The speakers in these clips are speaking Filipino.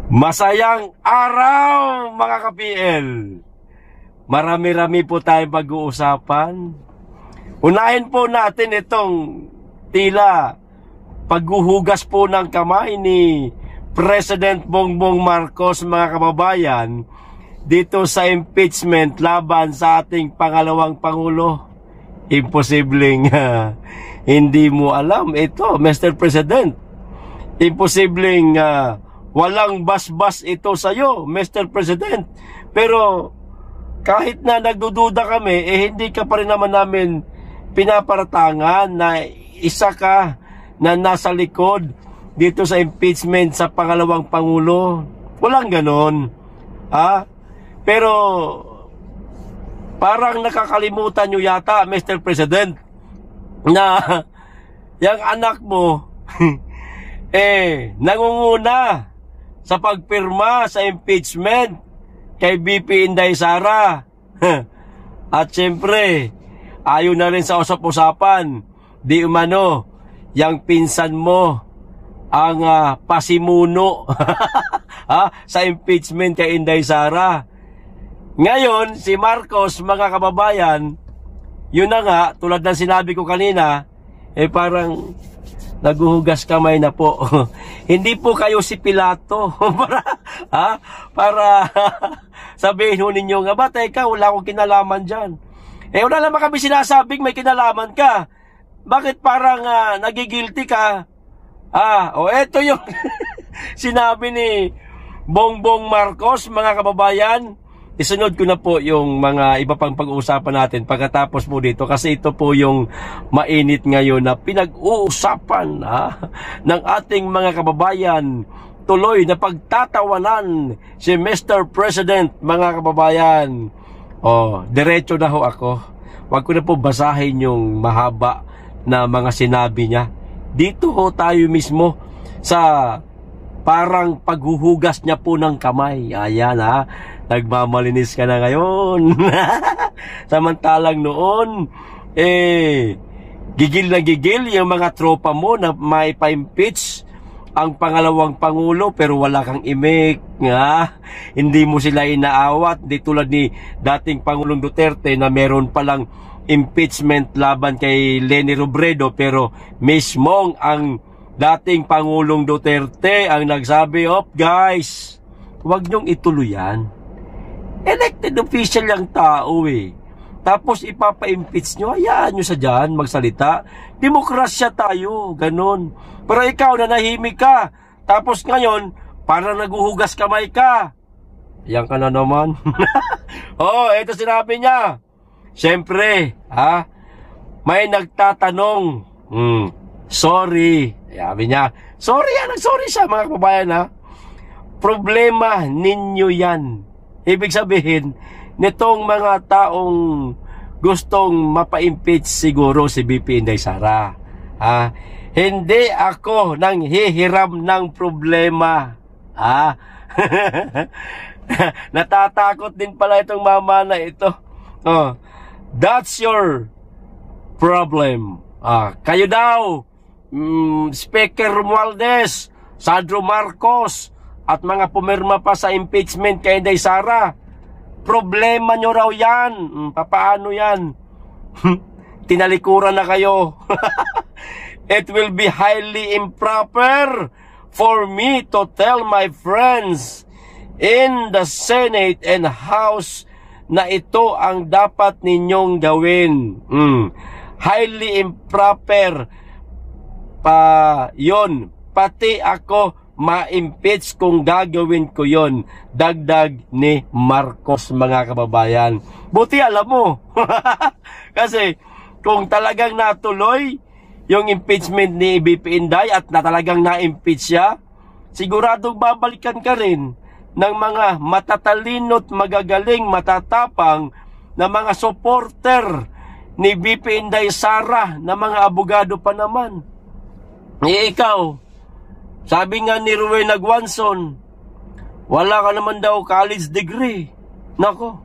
Masayang araw mga ka-PL. Marami-rami po tayong pag-uusapan. Unahin po natin itong tila paghuhugas po ng kamay ni President Bongbong Marcos, mga kababayan, dito sa impeachment laban sa ating pangalawang Pangulo. Imposibleng hindi mo alam ito, Mr. President. Imposibleng walang basbas ito sa'yo, Mr. President. Pero kahit na nagdududa kami, hindi ka pa rin naman namin pinaparatangan na isa ka na nasa likod dito sa impeachment sa pangalawang Pangulo. Walang ganon. Pero parang nakakalimutan nyo yata, Mr. President, na yung anak mo nangunguna sa pagpirma sa impeachment kay BP Inday Sara. At syempre, ayaw na rin sa usap-usapan, di umano, yung pinsan mo ang pasimuno sa impeachment kay Inday Sara. Ngayon, si Marcos, mga kababayan, yun na nga, tulad ng sinabi ko kanina, parang naguhugas kamay na po. Hindi po kayo si Pilato para sabihin ho ninyo nga ba, teka, wala akong kinalaman dyan. Wala naman kami sinasabing may kinalaman ka. Bakit parang nagigilty ka? Eto yung sinabi ni Bongbong Marcos, mga kababayan. Isunod ko na po yung mga iba pang pag-uusapan natin pagkatapos po dito, kasi ito po yung mainit ngayon na pinag-uusapan ng ating mga kababayan. Tuloy na pagtatawanan si Mr. President, mga kababayan. Diretso na ho ako. Huwag ko na po basahin yung mahaba na mga sinabi niya. Dito ho tayo mismo sa parang paghuhugas niya po ng kamay. Ayan nagmamalinis ka na ngayon. Samantalang noon, gigil na gigil yung mga tropa mo na may pa-impeach ang pangalawang Pangulo, pero wala kang imik. Hindi mo sila inaawat. Di tulad ni dating Pangulong Duterte na meron palang impeachment laban kay Leni Robredo, pero mismong ang dating Pangulong Duterte ang nagsabi, guys, huwag niyong ituloy yan. Elected official yung tao Tapos ipapa-impeach nyo, hayaan nyo sa dyan magsalita. Demokrasya tayo, ganon. Pero ikaw, nanahimik ka. Tapos ngayon, parang naguhugas kamay ka. Yan ka na naman. Ito sinabi niya. Siyempre, may nagtatanong, sorry. Sabi niya, sorry siya, mga kababayan, problema ninyo yan. Ibig sabihin, nitong mga taong gustong mapa-impeach siguro si BP Inday Sara. Hindi ako nang hihiram ng problema. Natatakot din pala itong mama na ito. That's your problem. Kayo daw, Speaker Romualdez, Sandro Marcos, at mga pumirma pa sa impeachment kay Inday Sara, problema nyo raw yan. Papaano yan? Tinalikuran na kayo. It will be highly improper for me to tell my friends in the Senate and House na ito ang dapat ninyong gawin. Highly improper pa yon. Pati ako ma-impeach kung gagawin ko yon, dagdag ni Marcos, mga kababayan. Buti alam mo. Kasi kung talagang natuloy yung impeachment ni BP Inday at na talagang na-impeach siya, siguradong babalikan ka rin ng mga matatalino't magagaling, matatapang na mga supporter ni BP Inday Sara, na mga abogado pa naman. Ikaw, sabi nga ni Rowena Guanzon, wala ka naman daw college degree. Nako.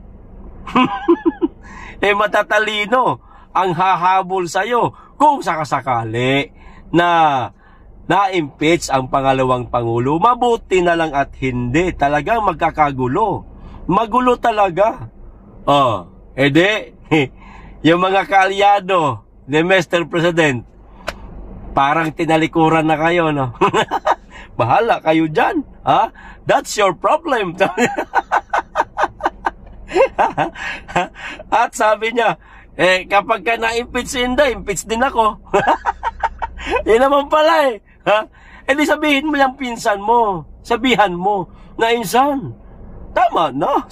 matatalino ang hahabol sa'yo kung sakasakali na na-impeach ang pangalawang Pangulo. Mabuti na lang at hindi. Talagang magkakagulo. Magulo talaga. Edi, yung mga kaalyado ni Mr. President, parang tinalikuran na kayo, no? Bahala kayo dyan. That's your problem. At sabi niya, kapag ka na-impeach si Inday, impeach din ako. Yan naman pala di sabihin mo yung pinsan mo. Sabihan mo na insan, tama na.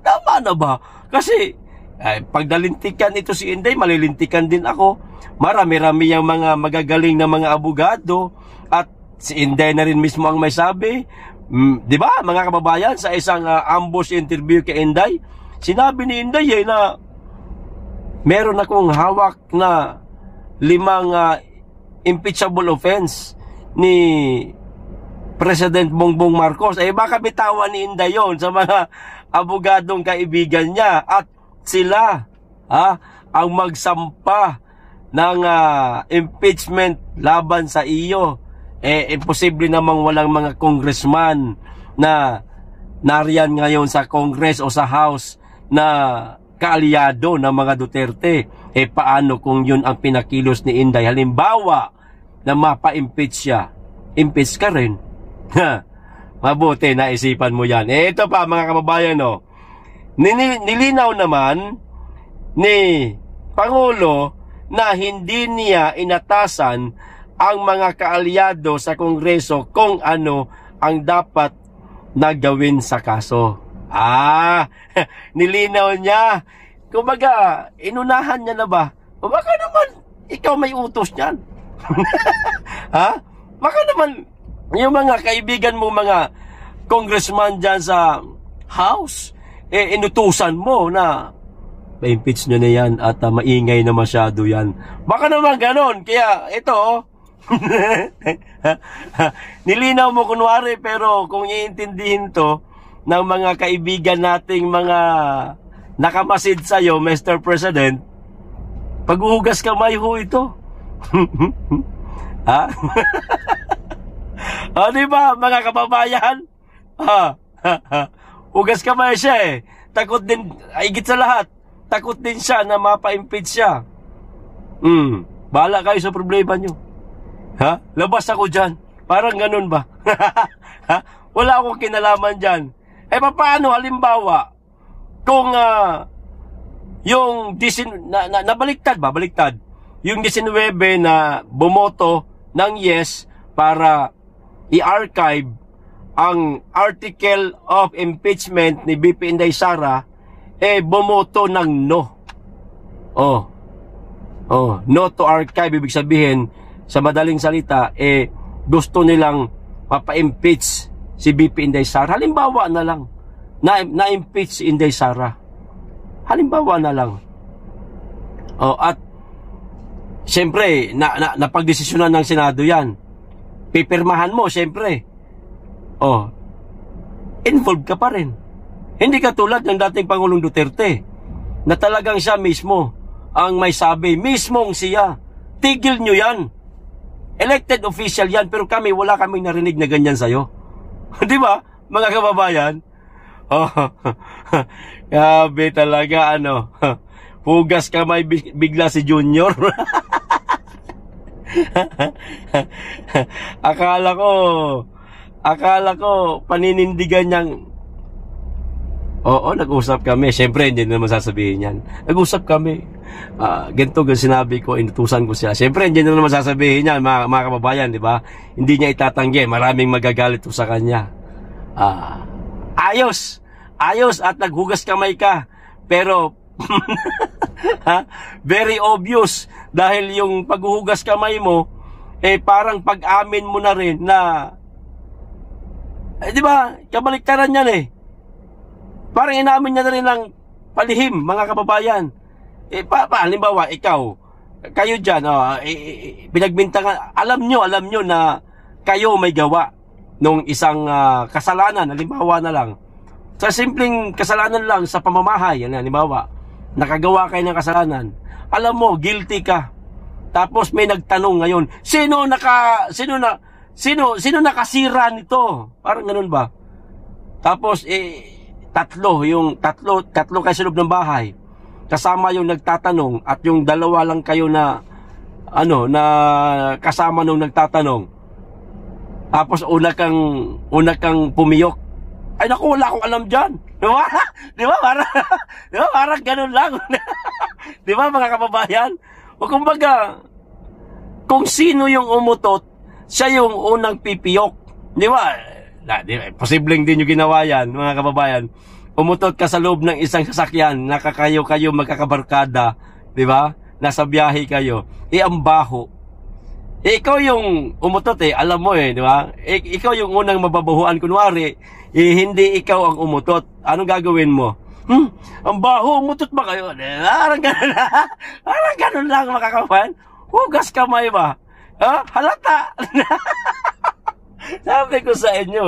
Tama na ba? Kasi pag nalintikan ito si Inday, malilintikan din ako. Marami-rami yung mga magagaling na mga abogado. At si Inday na rin mismo ang may sabi. Di ba, mga kababayan, sa isang ambush interview kay Inday, sinabi ni Inday na meron akong hawak na 5 impeachable offense ni President Bongbong Marcos. Baka bitawan ni Inday yon sa mga abogadong kaibigan niya at sila ang magsampa ng impeachment laban sa iyo. Imposible namang walang mga congressman na nariyan ngayon sa Congress o sa House na kaalyado ng mga Duterte. Paano kung yun ang pinakilos ni Inday? Halimbawa na mapa-impeach siya, impeach ka rin. Mabuti, naisipan mo yan. Ito pa mga kababayan, nilinaw naman ni Pangulo na hindi niya inatasan ang mga kaalyado sa Kongreso kung ano ang dapat na gawin sa kaso. Nilinaw niya. Kumbaga, inunahan niya na ba? O baka naman, ikaw may utos niyan. Baka naman, yung mga kaibigan mo, mga congressman dyan sa House, inutusan mo na pa-impeach nyo na yan at maingay na masyado yan. Baka naman ganon. Kaya ito, nilinaw mo kunwari, pero kung iintindihin to ng mga kaibigan nating mga nakamasid sa'yo, Mr. President, paghuhugas kamay ho ito. Diba, mga kababayan? Hugas kamay siya Takot din, higit sa lahat, takot din siya na mapa-impeach siya. Bahala kayo sa problema nyo. Labas ako dyan. Parang ganun ba? Wala akong kinalaman dyan. Paano halimbawa kung yung nabaliktad ba? Baliktad. Yung 19 na bumoto ng yes para i-archive ang article of impeachment ni BP Inday Sara, bumoto ng no. No to archive, ibig sabihin, sa madaling salita, gusto nilang mapa-impeach si BP Inday Sara. Halimbawa na lang, na-impeach si Inday Sara. Halimbawa na lang. At siyempre, napagdesisyonan ng Senado yan. Pipirmahan mo, siyempre. Involved ka pa rin. Hindi katulad ng dating Pangulong Duterte na talagang siya mismo ang may sabi, mismong siya. Tigil nyo yan. Elected official yan, pero wala kaming narinig na ganyan sa'yo. Di ba, mga kababayan? Grabe talaga, hugas kamay bigla si Junior. Akala ko paninindigan niyang nag-usap kami. Siyempre, hindi naman sasabihin yan. Nag-usap kami. Ganito sinabi ko, inutusan ko siya. Siyempre, hindi naman sasabihin yan, mga kababayan, di ba? Hindi niya itatanggi. Maraming magagalit sa kanya. Ayos at naghugas kamay ka. Pero, very obvious. Dahil yung paghuhugas kamay mo, parang pag-amin mo na rin na, di ba, kabaliktaran yan Parang inamin niya na rin ng palihim, mga kababayan. Halimbawa, kayo dyan, pinagbintangan, alam nyo na kayo may gawa nung isang kasalanan, halimbawa na lang. Sa simpleng kasalanan lang sa pamamahay, halimbawa, nakagawa kayo ng kasalanan. Alam mo, guilty ka. Tapos may nagtanong ngayon, sino nakasira nito? Parang ganun ba? Tapos tatlo kayo sa loob ng bahay. Kasama yung nagtatanong at yung dalawa lang kayo na kasama nung nagtatanong. Tapos una kang pumiyok. Ay naku, wala akong alam dyan. Di ba? Parang ganun lang. Di ba mga kababayan? O kumbaga, kung sino yung umutot, siya yung unang pipiyok. Di ba? Posibleng din yung ginawa yan, mga kababayan. Umutot ka sa loob ng isang sasakyan, kayo magkakabarkada, di ba? Nasa biyahe kayo. Ang baho. Ikaw yung umutot alam mo di ba? Ikaw yung unang mababahuan. Kunwari, hindi ikaw ang umutot. Anong gagawin mo? Ang baho, umutot ba kayo? Parang ganun lang, mga kababayan. Hugas kamay ba? Halata. Sabi ko sa inyo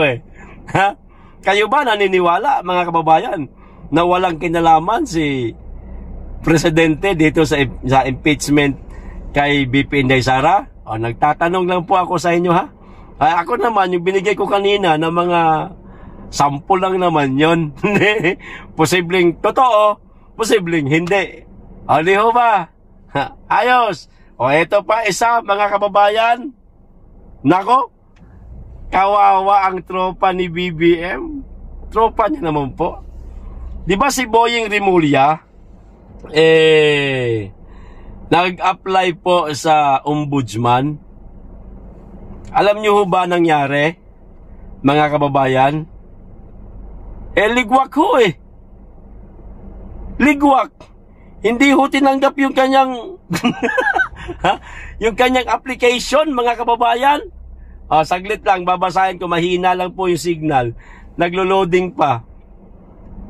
kayo ba naniniwala, mga kababayan, na walang kinalaman si Presidente dito sa impeachment kay BP Inday Sara? Nagtatanong lang po ako sa inyo ako naman, yung binigay ko kanina na mga sample lang naman yon. Posibleng totoo, posibleng hindi. Di ho ba? Ayos. Ito pa isa, mga kababayan. Nako, kawawa ang tropa ni BBM. Tropa niya naman po. Di ba si Boying Rimulya nag-apply po sa ombudsman? Alam niyo ho ba nangyari, mga kababayan? Ligwak ho Ligwak. Hindi ho tinanggap yung kanyang yung kanyang application, mga kababayan. Saglit lang, babasahin ko, mahina lang po yung signal. Naglo-loading pa.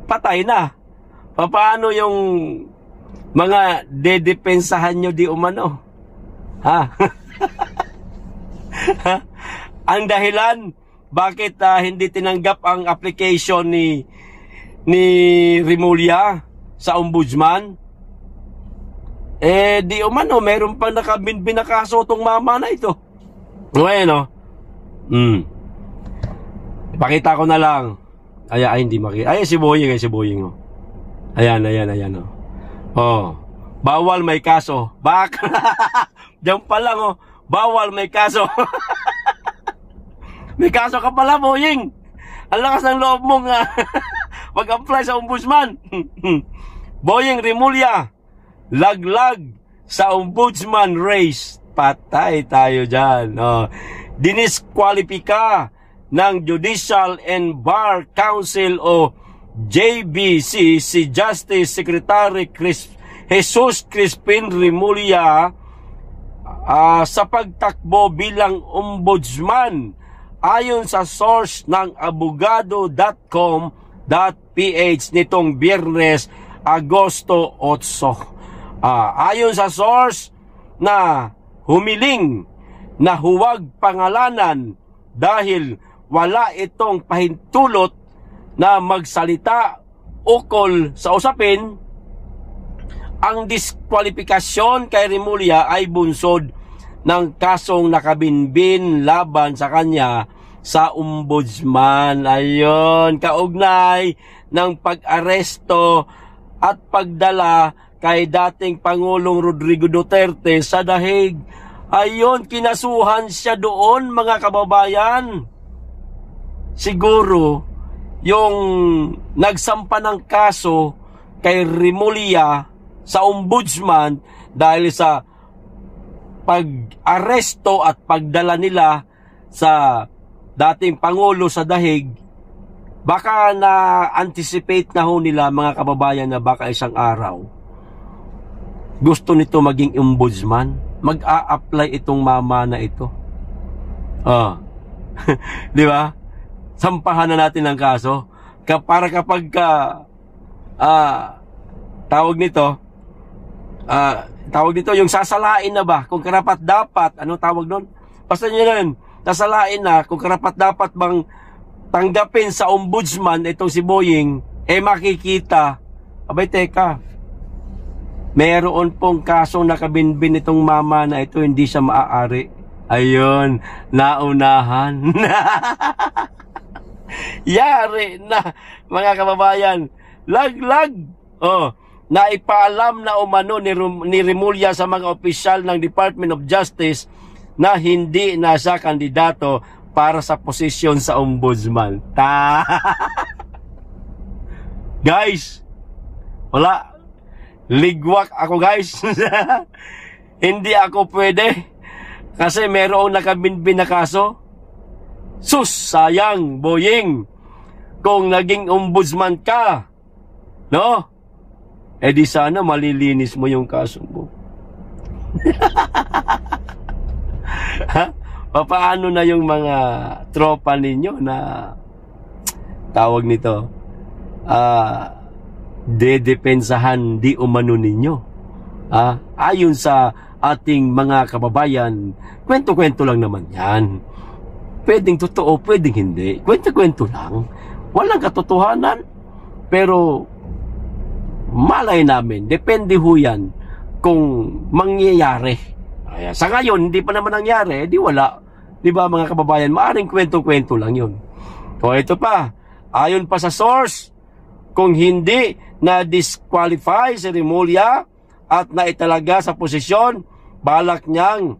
Patay na. Paano yung mga dedepensahan nyo di umano? Ang dahilan bakit hindi tinanggap ang application ni Rimulya sa ombudsman? Di umano, meron pang binakaso tong mama na ito. Bueno, ipakita ko na lang. Hindi makita. Si Boying, Ayan. Bawal may kaso. Diyan pa lang, bawal may kaso. May kaso ka pala, Boying. Ang lakas ng loob mong mag-apply sa ombudsman. Boying Rimulya, laglag sa ombudsman race. Patay tayo dyan. Diniskwalipika ng Judicial and Bar Council o JBC si Justice Secretary Jesus Crispin Rimulya sa pagtakbo bilang ombudsman, ayon sa source ng abogado.com.ph nitong Biyernes, Agosto 8. Ayon sa source na humiling na huwag pangalanan dahil wala itong pahintulot na magsalita ukol sa usapin, ang diskwalifikasyon kay Rimulya ay bunsod ng kasong nakabinbin laban sa kanya sa ombudsman. Ayon, kaugnay ng pag-aresto at pagdala kay dating Pangulong Rodrigo Duterte sa dahig. Ayon, kinasuhan siya doon, mga kababayan. Siguro yung nagsampa ng kaso kay Rimulya sa ombudsman dahil sa pag-aresto at pagdala nila sa dating Pangulo sa dahig, baka na-anticipate na ho nila, mga kababayan, na baka isang araw gusto nito maging ombudsman. Mag-a-apply itong mama na ito. Di ba? Sampahan na natin ang kaso. Para kapag tawag nito yung sasalain na ba kung karapat dapat, ano tawag doon? Basta nyo na yun, sasalain na kung karapat dapat bang tanggapin sa ombudsman itong si Boying, makikita, abay teka, Meron pong kasong nakabinbin itong mama na ito, hindi siya maaari. Ayun, naunahan. Yari na, mga kababayan. Laglag. Oh, naipaalam na umano ni Remulla sa mga opisyal ng Department of Justice na hindi na siya kandidato para sa posisyon sa ombudsman. Guys, wala. Ligwak ako, guys. Hindi ako pwede. Kasi merong nakabinbin na kaso. Sus, sayang, boying. Kung naging ombudsman ka, no? Eh di sana malilinis mo yung kaso mo. Paano na yung mga tropa ninyo na tawag nito? Dedepensahan di umano ninyo. Ayon sa ating mga kababayan, kwento-kwento lang naman yan. Pwedeng totoo, pwedeng hindi. Kwento-kwento lang. Walang katotohanan. Pero malay namin, depende ho yan kung mangyayari. Sa ngayon, hindi pa naman nangyari, di wala. Di ba mga kababayan, maaring kwento-kwento lang yun. O ito pa, ayon pa sa source, kung hindi na disqualify si Remulla at naitalaga sa posisyon, balak niyang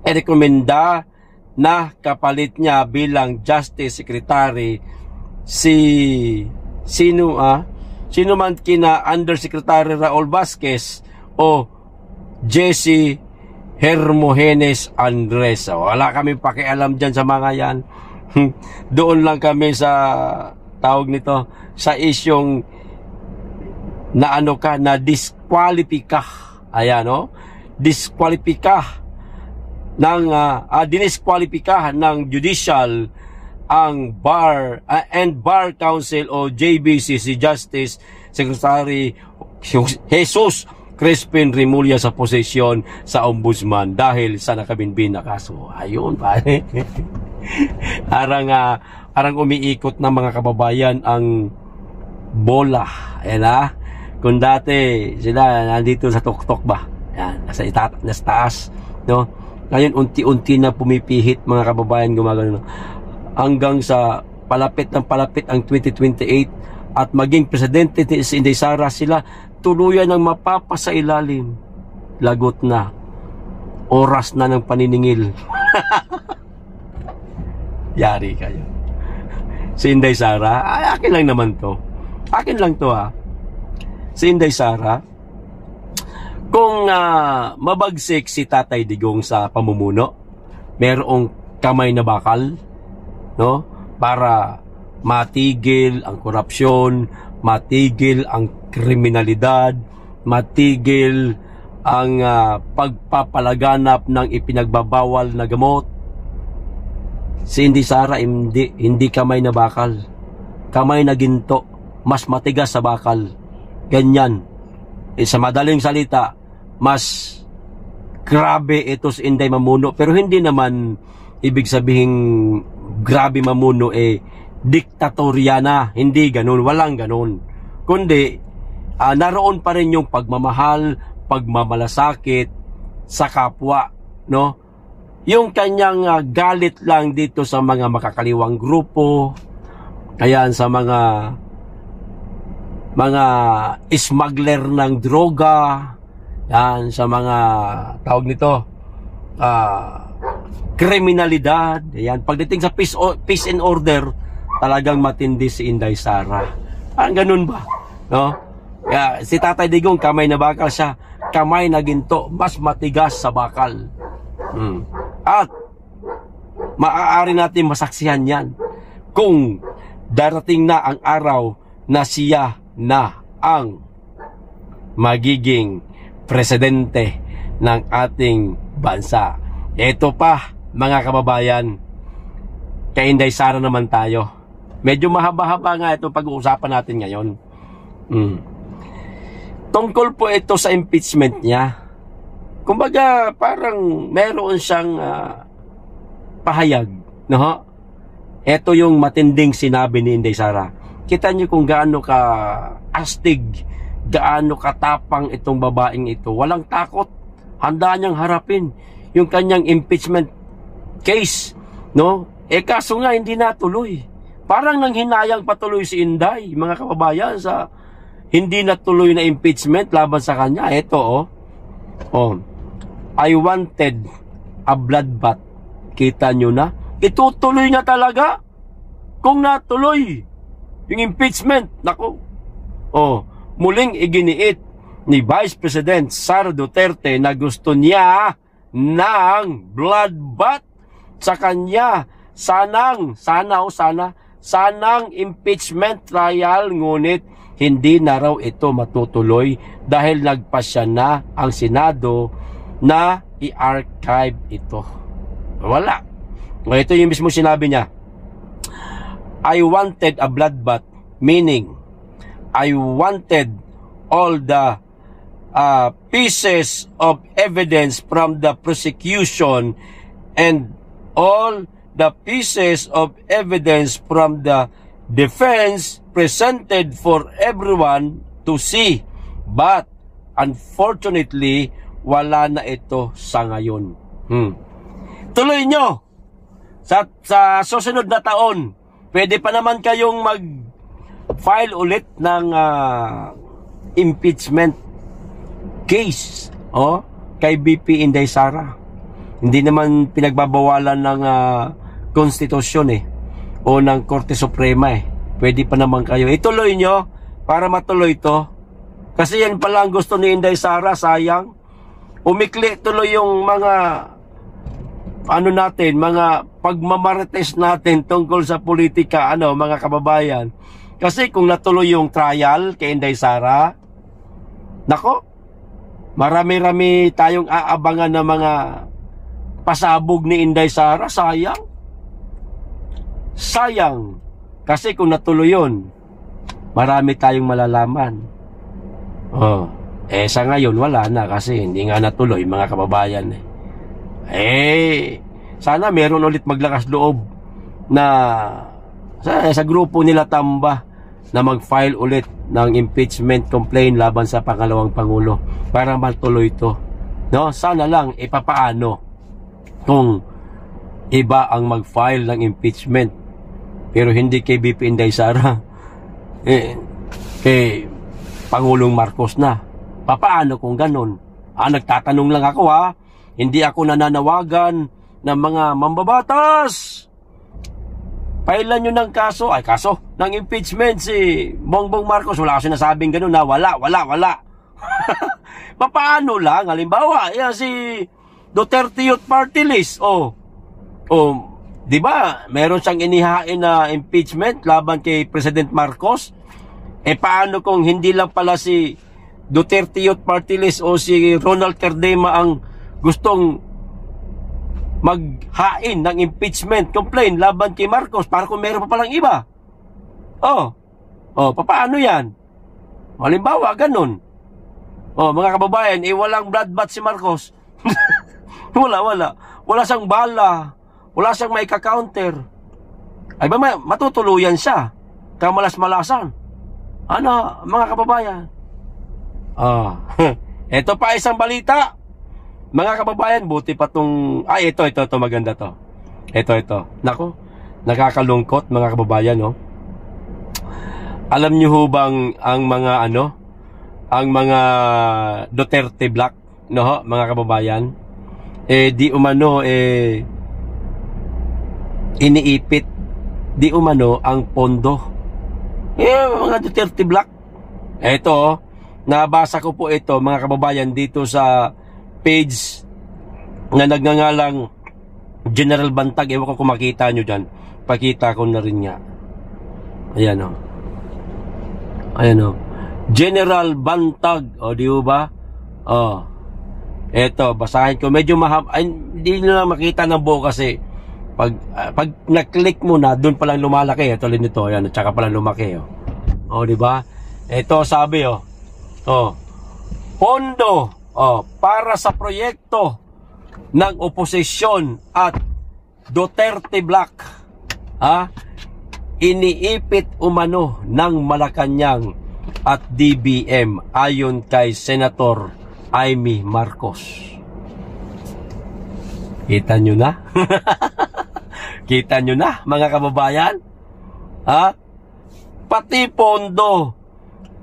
i-rekomenda na kapalit niya bilang Justice Secretary sino man kina Undersecretary Raul Vasquez o Jesse Hermogenes Andres. Wala kami pakialam dyan sa mga yan. Doon lang kami sa tawag nito, sa isyong na na disqualifika. Ayan, no? Dinisqualifikahan ng judicial ang Bar and Bar Council o JBC si Justice Secretary Jesus Crispin Remulla sa posisyon sa ombudsman dahil sa nakabinbin na kaso. Ayun, pare. Arang umiikot na mga kababayan ang bola. Ayan, kung dati sila nandito sa tuktok ba? Yan, nasa taas, no? Ngayon unti-unti na pumipihit mga kababayan gumagano hanggang sa palapit ang 2028 at maging presidente si Inday Sara, sila tuluyan ng mapapasailalim. Lagot na. Oras na ng paniningil. Yari kayo. Si Inday Sara, akin lang naman to. Akin lang to, Si Inday Sara, kung mabagsik si Tatay Digong sa pamumuno, merong kamay na bakal, no? Para matigil ang korupsyon, matigil ang kriminalidad, matigil ang pagpapalaganap ng ipinagbabawal na gamot. Si Inday Sara, hindi kamay na bakal. Kamay na ginto, mas matigas sa bakal. Ganyan. Sa madaling salita, mas grabe ito si Inday mamuno. Pero hindi naman ibig sabihin grabe mamuno diktatorya na. Hindi ganun. Walang ganun. Kundi, naroon pa rin yung pagmamahal, pagmamalasakit sa kapwa. No? Yung kanyang galit lang dito sa mga makakaliwang grupo. Ayan, sa mga smuggler ng droga, yan, sa mga tawag nito kriminalidad. Yan, pagdating sa peace and order, talagang matindi si Inday Sara. Ganun ba, no? Kaya, si Tatay Digong kamay na bakal siya, kamay na ginto, mas matigas sa bakal. At maaari natin masaksihan yan kung darating na ang araw na siya na ang magiging presidente ng ating bansa. Ito pa, mga kababayan, kay Inday Sara naman tayo. Medyo mahaba-haba nga itong pag-uusapan natin ngayon. Tungkol po ito sa impeachment niya. Kumbaga, parang meron siyang pahayag. No? Ito yung matinding sinabi ni Inday Sara. Kita niyo kung gaano ka astig gaano katapang itong babaeng ito. Walang takot. Handa niyang harapin yung kanyang impeachment case, no? Kaso nga hindi natuloy. Parang nanghinayang patuloy si Inday, mga kababayan, sa hindi natuloy na impeachment laban sa kanya. Ito, I wanted a bloodbath. Kita nyo na? Itutuloy na talaga. Kung natuloy yung impeachment, nako. Muling iginiit ni Vice President Sara Duterte na gusto niya ng bloodbath sa kanya. Sanang impeachment trial, ngunit hindi na raw ito matutuloy dahil nagpasya na ang Senado na i-archive ito. Wala. Ito yung mismo sinabi niya. I wanted a bloodbath, meaning I wanted all the pieces of evidence from the prosecution and all the pieces of evidence from the defense presented for everyone to see. But unfortunately, wala na ito sa ngayon. Tuloy nyo. Sa susunod na taon, pwede pa naman kayong mag-file ulit ng impeachment case kay BP Inday Sara. Hindi naman pinagbabawalan ng konstitusyon o ng Korte Suprema Pwede pa naman kayo. Ituloy nyo para matuloy to. Kasi yan pala ang gusto ni Inday Sara, sayang. Umikli tuloy yung mga mga pagmamarites natin tungkol sa politika, mga kababayan. Kasi kung natuloy yung trial kay Inday Sara, nako, marami-rami tayong aabangan ng mga pasabog ni Inday Sara. Sayang. Kasi kung natuloy yun, marami tayong malalaman. Sa ngayon, wala na kasi hindi nga natuloy, mga kababayan. Sana meron ulit maglakas loob na sa grupo nila Tamba na mag-file ulit ng impeachment complaint laban sa pangalawang Pangulo para matuloy ito. Sana lang papaano kung iba ang mag-file ng impeachment pero hindi kay BP Inday Sara, kay Pangulong Marcos na. Papaano kung ganun? Nagtatanong lang ako hindi ako nananawagan ng mga mambabatas. Pailan nyo ng kaso ng impeachment si Bongbong Marcos. Wala kasi nasabing ganun na wala. Papaano lang? Halimbawa, si Duterte Youth Party List. Di ba? Meron siyang inihain na impeachment laban kay President Marcos. Paano kung hindi lang pala si Duterte Youth Party List o si Ronald Cardema ang gustong maghain ng impeachment complaint laban kay Marcos, para kung meron pa palang iba. Paano yan? Halimbawa, ganun. Mga kababayan, walang bloodbath si Marcos. Wala siyang bala. Wala siyang may ka-counter. Ay ba, matutuluyan siya. Kamalas-malasan. Mga kababayan? Ito pa isang balita. Mga kababayan, buti pa tong... ito, maganda to. Ito. Nako, nakakalungkot, mga kababayan, Alam niyo ho bang ang mga, ang mga Duterte Black, mga kababayan, di umano, iniipit, di umano ang pondo. Mga Duterte Black. Ito, nabasa ko po ito, mga kababayan, dito sa page na nagngangalang General Bantag. Ewan ko kung makita nyo dyan. Pakita ko na rin nga. Ayan General Bantag. Di ba? Eto, basahin ko. Medyo mahaba. Hindi nyo na makita ng buo kasi pag na-click mo na, doon palang lumalaki. Ito rin ito. Ayan, tsaka palang lumaki. Di ba? Ito sabi, pondo para sa proyekto ng oposisyon at Duterte Black, iniipit umano ng Malacanang at DBM ayon kay Senator Amy Marcos. Kita nyo na? Kita nyo na, mga kababayan? Ha? Pati pondo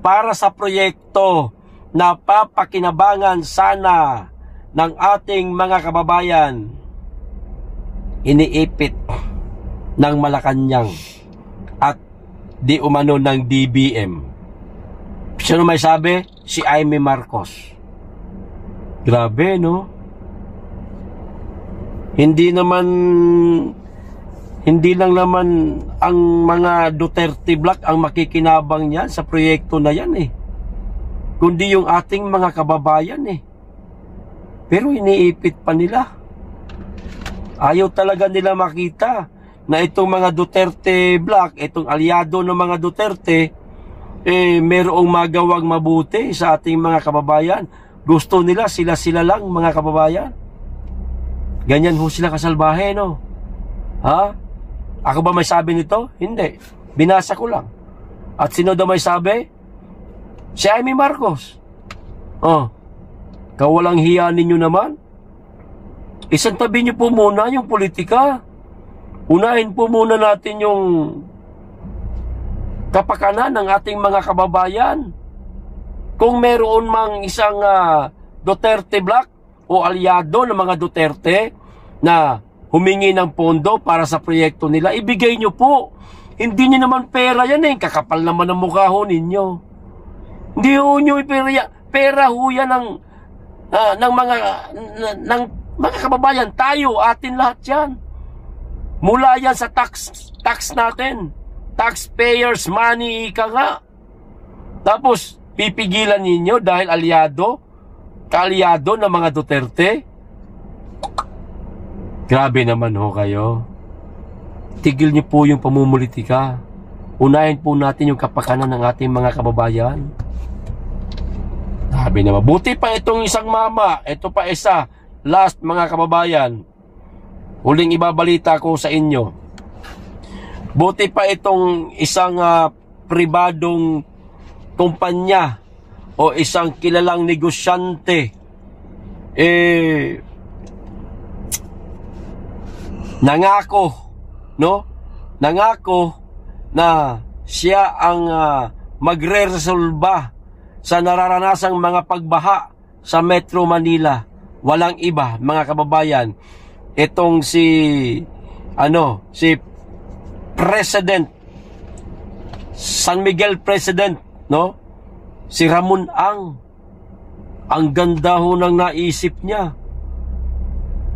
para sa proyekto na papakinabangan sana ng ating mga kababayan, iniipit ng Malacanang at di umano ng DBM. Sino may sabi? Si Amy Marcos. Grabe, no? Hindi lang naman ang mga Duterte Black ang makikinabang niyan sa proyekto na yan kundi yung ating mga kababayan Pero iniipit pa nila. Ayaw talaga nila makita na itong mga Duterte Black, itong aliado ng mga Duterte, merong magawang mabuti sa ating mga kababayan. Gusto nila sila lang, mga kababayan. Ganyan ho sila kasalbahe, no? Ha? Ako ba may sabi nito? Hindi. Binasa ko lang. At sino daw may sabi? Si Amy Marcos. Kawalang hiya ninyo naman. Isantabi niyo po muna yung politika. Unahin po muna natin yung kapakanan ng ating mga kababayan. Kung meron mang isang Duterte Black o aliado ng mga Duterte na humingi ng pondo para sa proyekto nila, ibigay nyo po. Hindi nyo naman pera yan kakapal naman ang mukha ho ninyo. Hindi ho nyo pera ho yan ng mga kababayan. Tayo, atin lahat yan. Mula yan sa tax natin. Taxpayers money, ika nga. Tapos, pipigilan ninyo dahil kaalyado ng mga Duterte? Grabe naman ho kayo. Tigil niyo po yung pamumulitika. Unahin po natin yung kapakanan ng ating mga kababayan. Sabi na mabuti pa itong isang mama. Ito pa isa. Last, mga kababayan. Huling ibabalita ko sa inyo. Buti pa itong isang pribadong kumpanya o isang kilalang negosyante nangako na siya ang magre-resolba sa nararanasang mga pagbaha sa Metro Manila. Walang iba, mga kababayan, itong si President San Miguel President, si Ramon ang ganda ho ng naisip niya.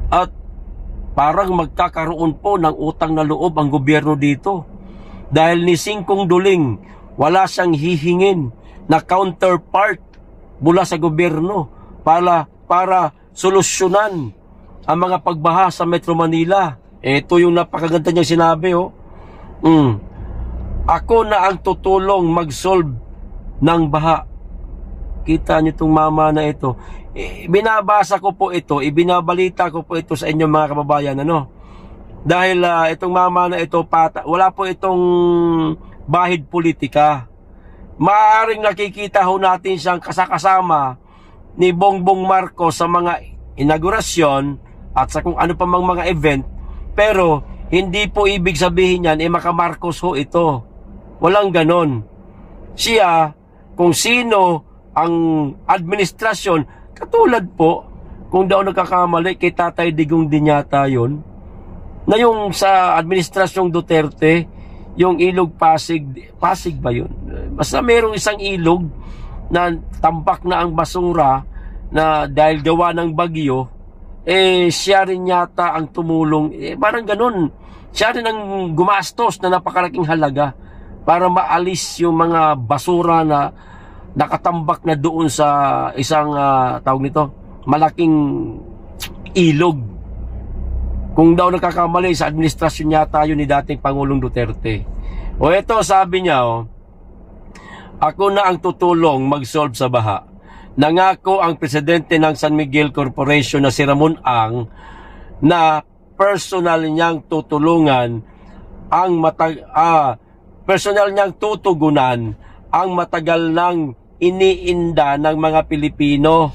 At parang magkakaroon po ng utang na loob ang gobyerno dito. Dahil ni Singkong Duling, wala siyang hihingin na counterpart mula sa gobyerno para solusyonan ang mga pagbaha sa Metro Manila. Ito yung napakaganda niyang sinabi, Ako na ang tutulong mag-solve ng baha. Kita niyo itong mama na ito. Binabasa ko po ito, ibinabalita ko po ito sa inyo, mga kababayan, dahil itong mama na ito, wala po itong bahid politika. Maaaring nakikita ho natin siyang kasama ni Bongbong Marcos sa mga inaugurasyon at sa kung ano pa mang mga event, pero hindi po ibig sabihin yan, maka-Marcos ho ito. Walang ganon. Siya, kung sino ang administrasyon, katulad po, kung daw nagkakamali, kay Tatay Digong din yata yun, na yung sa administrasyong Duterte, yung ilog Pasig ba yun? Basta merong isang ilog na tampak na ang basura na dahil gawa ng bagyo, siya rin yata ang tumulong. Parang ganun. Siya rin ang gumastos na napakalaking halaga para maalis yung mga basura na nakatambak na doon sa isang tawag nito, malaking ilog. Kung daw nakakamali, sa administrasyon yata yun ni dating Pangulong Duterte. Ito sabi niya, ako na ang tutulong mag-solve sa baha. Nangako ang presidente ng San Miguel Corporation na si Ramon Ang na personal niyang tutulungan personal niyang tutugunan ang matagal nang iniinda ng mga Pilipino,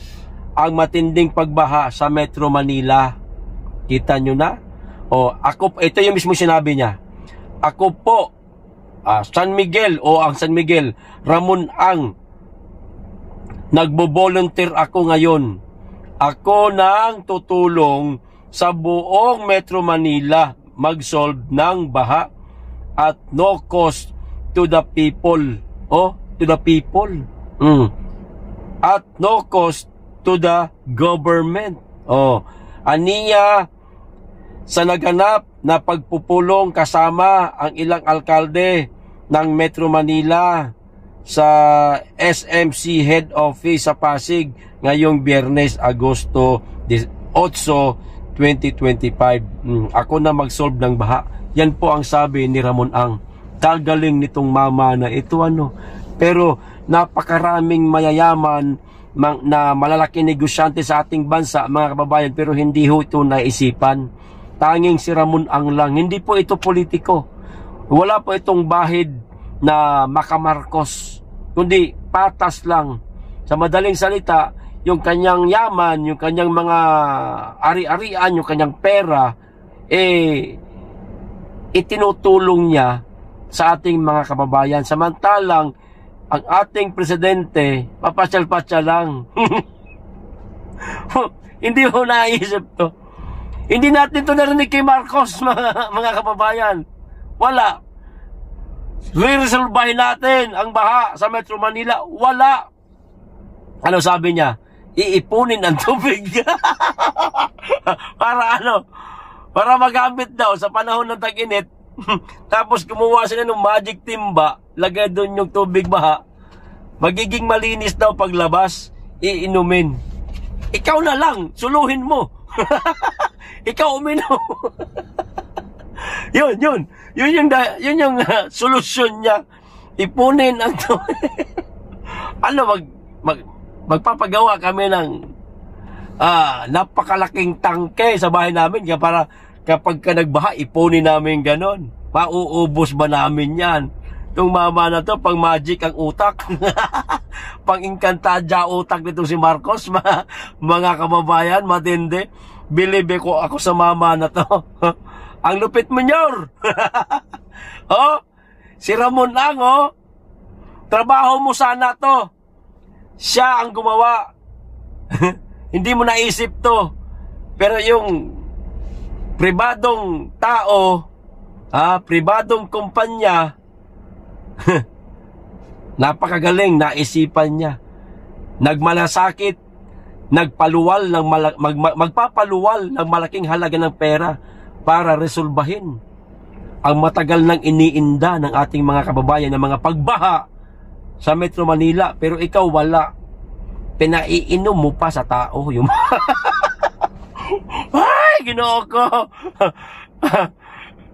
ang matinding pagbaha sa Metro Manila. Kita nyo na? O, ito yung mismo sinabi niya. Ako po, San Miguel o ang San Miguel, Ramon Ang, nagbo-volunteer ako ngayon. Ako nang tutulong sa buong Metro Manila mag-solve ng baha at no cost to the people. To the people. At no cost to the government. Aniya sa naganap na pagpupulong kasama ang ilang alkalde ng Metro Manila sa SMC Head Office sa Pasig ngayong Biyernes, Agosto 8, 2025. Ako na mag-solve ng baha. Yan po ang sabi ni Ramon Ang. Kagaling nitong mama na ito Pero napakaraming mayayaman na malalaking negosyante sa ating bansa, mga kababayan, pero hindi ho ito naisipan. Tanging si Ramon Ang lang. Hindi po ito politiko. Wala po itong bahid na makamarkos, kundi patas lang. Sa madaling salita, yung kanyang yaman, yung kanyang mga ari-arian, yung kanyang pera, itinutulong niya sa ating mga kababayan. Samantalang, ang ating presidente, papasyal-pasyal lang. Hindi mo naisip to. Hindi natin to narinig kay Marcos, mga kababayan. Wala. Re-resolbahin natin ang baha sa Metro Manila. Wala. Ano sabi niya? Iipunin ang tubig. Para magamit daw sa panahon ng tag-init. Tapos kumuha sila ng magic timba, lagay doon yung tubig baha. Magiging malinis daw paglabas, iinumin. Ikaw na lang, suluhin mo. Ikaw uminom. Yun yung solusyon niya. Ipunin ang tubig. Magpapagawa kami ng napakalaking tangke sa bahay namin para kapag ka nagbaha, ipunin namin ganon. Pauubos ba namin yan? Itong mama na to, pang magic ang utak. Pang inkantadya utak nito si Marcos, mga kababayan, matindi. Believe ko ako sa mama na to. Ang lupit mo, Nyor. Si Ramon Ang, trabaho mo sana to. Siya ang gumawa. Hindi mo naisip to. Pero yung pribadong tao, pribadong kumpanya, napakagaling, naisipan niya. Nagmalasakit, magpapaluwal ng malaking halaga ng pera para resolbahin ang matagal nang iniinda ng ating mga kababayan ng mga pagbaha sa Metro Manila. Pero ikaw wala. Pinaiinom mo pa sa tao yung ay, Ginoo ko.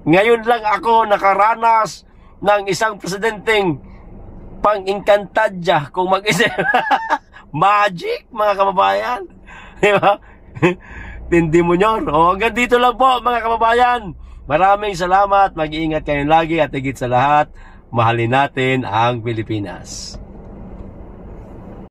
Ngayon lang ako nakaranas ng isang presidenteng pang-inkantadya kung mag-isip. Magic, mga kababayan. Diba? Tindi mo nyon. Hanggang dito lang po, mga kababayan. Maraming salamat. Mag-iingat kayo lagi at higit sa lahat, mahalin natin ang Pilipinas.